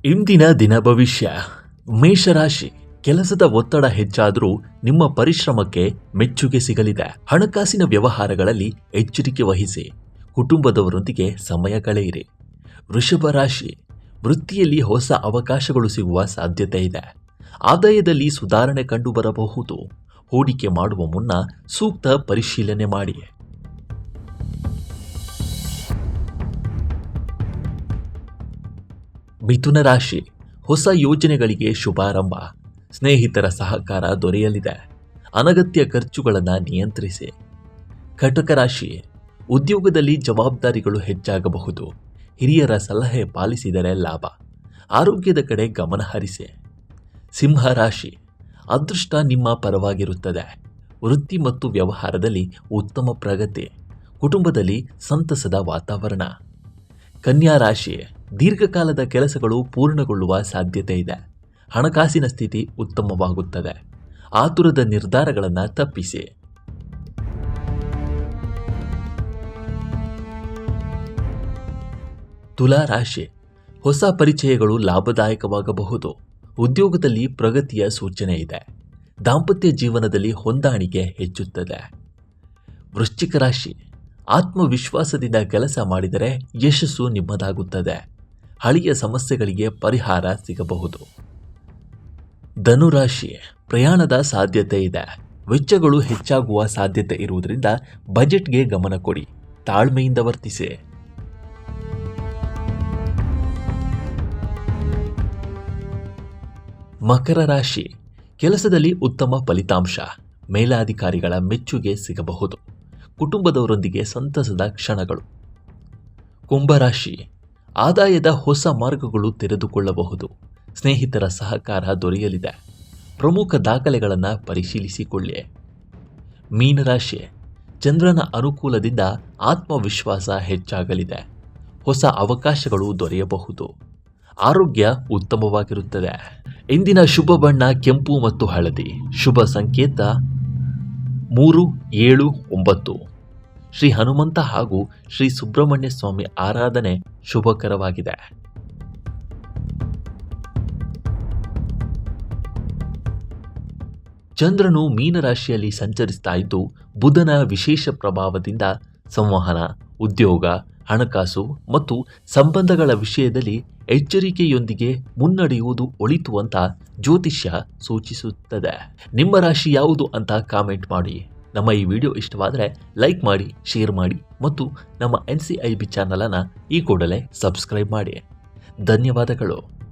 ಇಂದಿನ ದಿನ ಭವಿಷ್ಯ. ಮೇಷರಾಶಿ, ಕೆಲಸದ ಒತ್ತಡ ಹೆಚ್ಚಾದರೂ ನಿಮ್ಮ ಪರಿಶ್ರಮಕ್ಕೆ ಮೆಚ್ಚುಗೆ ಸಿಗಲಿದೆ. ಹಣಕಾಸಿನ ವ್ಯವಹಾರಗಳಲ್ಲಿ ಎಚ್ಚರಿಕೆ ವಹಿಸಿ. ಕುಟುಂಬದವರೊಂದಿಗೆ ಸಮಯ ಕಳೆಯಿರಿ. ವೃಷಭ ರಾಶಿ, ವೃತ್ತಿಯಲ್ಲಿ ಹೊಸ ಅವಕಾಶಗಳು ಸಿಗುವ ಸಾಧ್ಯತೆ ಇದೆ. ಆದಾಯದಲ್ಲಿ ಸುಧಾರಣೆ ಕಂಡುಬರಬಹುದು. ಹೂಡಿಕೆ ಮಾಡುವ ಮುನ್ನ ಸೂಕ್ತ ಪರಿಶೀಲನೆ ಮಾಡಿ. ಮಿಥುನ ರಾಶಿ, ಹೊಸ ಯೋಜನೆಗಳಿಗೆ ಶುಭಾರಂಭ. ಸ್ನೇಹಿತರ ಸಹಕಾರ ದೊರೆಯಲಿದೆ. ಅನಗತ್ಯ ಖರ್ಚುಗಳನ್ನು ನಿಯಂತ್ರಿಸಿ. ಕಟಕ ರಾಶಿ, ಉದ್ಯೋಗದಲ್ಲಿ ಜವಾಬ್ದಾರಿಗಳು ಹೆಚ್ಚಾಗಬಹುದು. ಹಿರಿಯರ ಸಲಹೆ ಪಾಲಿಸಿದರೆ ಲಾಭ. ಆರೋಗ್ಯದ ಕಡೆ ಗಮನ ಹರಿಸಿ. ಸಿಂಹ ರಾಶಿ, ಅದೃಷ್ಟ ನಿಮ್ಮ ಪರವಾಗಿರುತ್ತದೆ. ವೃತ್ತಿ ಮತ್ತು ವ್ಯವಹಾರದಲ್ಲಿ ಉತ್ತಮ ಪ್ರಗತಿ. ಕುಟುಂಬದಲ್ಲಿ ಸಂತಸದ ವಾತಾವರಣ. ಕನ್ಯಾ ರಾಶಿ, ದೀರ್ಘಕಾಲದ ಕೆಲಸಗಳು ಪೂರ್ಣಗೊಳ್ಳುವ ಸಾಧ್ಯತೆ ಇದೆ. ಹಣಕಾಸಿನ ಸ್ಥಿತಿ ಉತ್ತಮವಾಗುತ್ತದೆ. ಆತುರದ ನಿರ್ಧಾರಗಳನ್ನು ತಪ್ಪಿಸಿ. ತುಲಾ ರಾಶಿ, ಹೊಸ ಪರಿಚಯಗಳು ಲಾಭದಾಯಕವಾಗಬಹುದು. ಉದ್ಯೋಗದಲ್ಲಿ ಪ್ರಗತಿಯ ಸೂಚನೆ ಇದೆ. ದಾಂಪತ್ಯ ಜೀವನದಲ್ಲಿ ಹೊಂದಾಣಿಕೆ ಹೆಚ್ಚುತ್ತದೆ. ವೃಶ್ಚಿಕ ರಾಶಿ, ಆತ್ಮವಿಶ್ವಾಸದಿಂದ ಕೆಲಸ ಮಾಡಿದರೆ ಯಶಸ್ಸು ನಿಮ್ಮದಾಗುತ್ತದೆ. ಹಳೆಯ ಸಮಸ್ಯೆಗಳಿಗೆ ಪರಿಹಾರ ಸಿಗಬಹುದು. ಧನುರಾಶಿ, ಪ್ರಯಾಣದ ಸಾಧ್ಯತೆ ಇದೆ. ವೆಚ್ಚಗಳು ಹೆಚ್ಚಾಗುವ ಸಾಧ್ಯತೆ ಇರುವುದರಿಂದ ಬಜೆಟ್ಗೆ ಗಮನ ಕೊಡಿ. ತಾಳ್ಮೆಯಿಂದ ವರ್ತಿಸಿ. ಮಕರ ರಾಶಿ, ಕೆಲಸದಲ್ಲಿ ಉತ್ತಮ ಫಲಿತಾಂಶ. ಮೇಲಾಧಿಕಾರಿಗಳ ಮೆಚ್ಚುಗೆ ಸಿಗಬಹುದು. ಕುಟುಂಬದವರೊಂದಿಗೆ ಸಂತಸದ ಕ್ಷಣಗಳು. ಕುಂಭರಾಶಿ, ಆದಾಯದ ಹೊಸ ಮಾರ್ಗಗಳು ತೆರೆದುಕೊಳ್ಳಬಹುದು. ಸ್ನೇಹಿತರ ಸಹಕಾರ ದೊರೆಯಲಿದೆ. ಪ್ರಮುಖ ದಾಖಲೆಗಳನ್ನು ಪರಿಶೀಲಿಸಿಕೊಳ್ಳಿ. ಮೀನರಾಶಿ, ಚಂದ್ರನ ಅನುಕೂಲದಿಂದ ಆತ್ಮವಿಶ್ವಾಸ ಹೆಚ್ಚಾಗಲಿದೆ. ಹೊಸ ಅವಕಾಶಗಳು ದೊರೆಯಬಹುದು. ಆರೋಗ್ಯ ಉತ್ತಮವಾಗಿರುತ್ತದೆ. ಇಂದಿನ ಶುಭ ಬಣ್ಣ ಕೆಂಪು ಮತ್ತು ಹಳದಿ. ಶುಭ ಸಂಕೇತ 3, 7, 9. ಶ್ರೀ ಹನುಮಂತ ಹಾಗೂ ಶ್ರೀ ಸುಬ್ರಹ್ಮಣ್ಯ ಸ್ವಾಮಿ ಆರಾಧನೆ ಶುಭಕರವಾಗಿದೆ. ಚಂದ್ರನು ಮೀನರಾಶಿಯಲ್ಲಿ ಸಂಚರಿಸ್ತಾ ಇದ್ದು, ಬುಧನ ವಿಶೇಷ ಪ್ರಭಾವದಿಂದ ಸಂವಹನ, ಉದ್ಯೋಗ, ಹಣಕಾಸು ಮತ್ತು ಸಂಬಂಧಗಳ ವಿಷಯದಲ್ಲಿ ಎಚ್ಚರಿಕೆಯೊಂದಿಗೆ ಮುನ್ನಡೆಯುವುದು ಒಳಿತು ಅಂತ ಜ್ಯೋತಿಷ್ಯ ಸೂಚಿಸುತ್ತದೆ. ನಿಮ್ಮ ರಾಶಿ ಯಾವುದು ಅಂತ ಕಾಮೆಂಟ್ ಮಾಡಿ. ನಮ್ಮ ಈ ವಿಡಿಯೋ ಇಷ್ಟವಾದರೆ ಲೈಕ್ ಮಾಡಿ, ಶೇರ್ ಮಾಡಿ ಮತ್ತು ನಮ್ಮ NCIB ಚಾನಲನ್ನು ಈ ಕೂಡಲೇ ಸಬ್ಸ್ಕ್ರೈಬ್ ಮಾಡಿ. ಧನ್ಯವಾದಗಳು.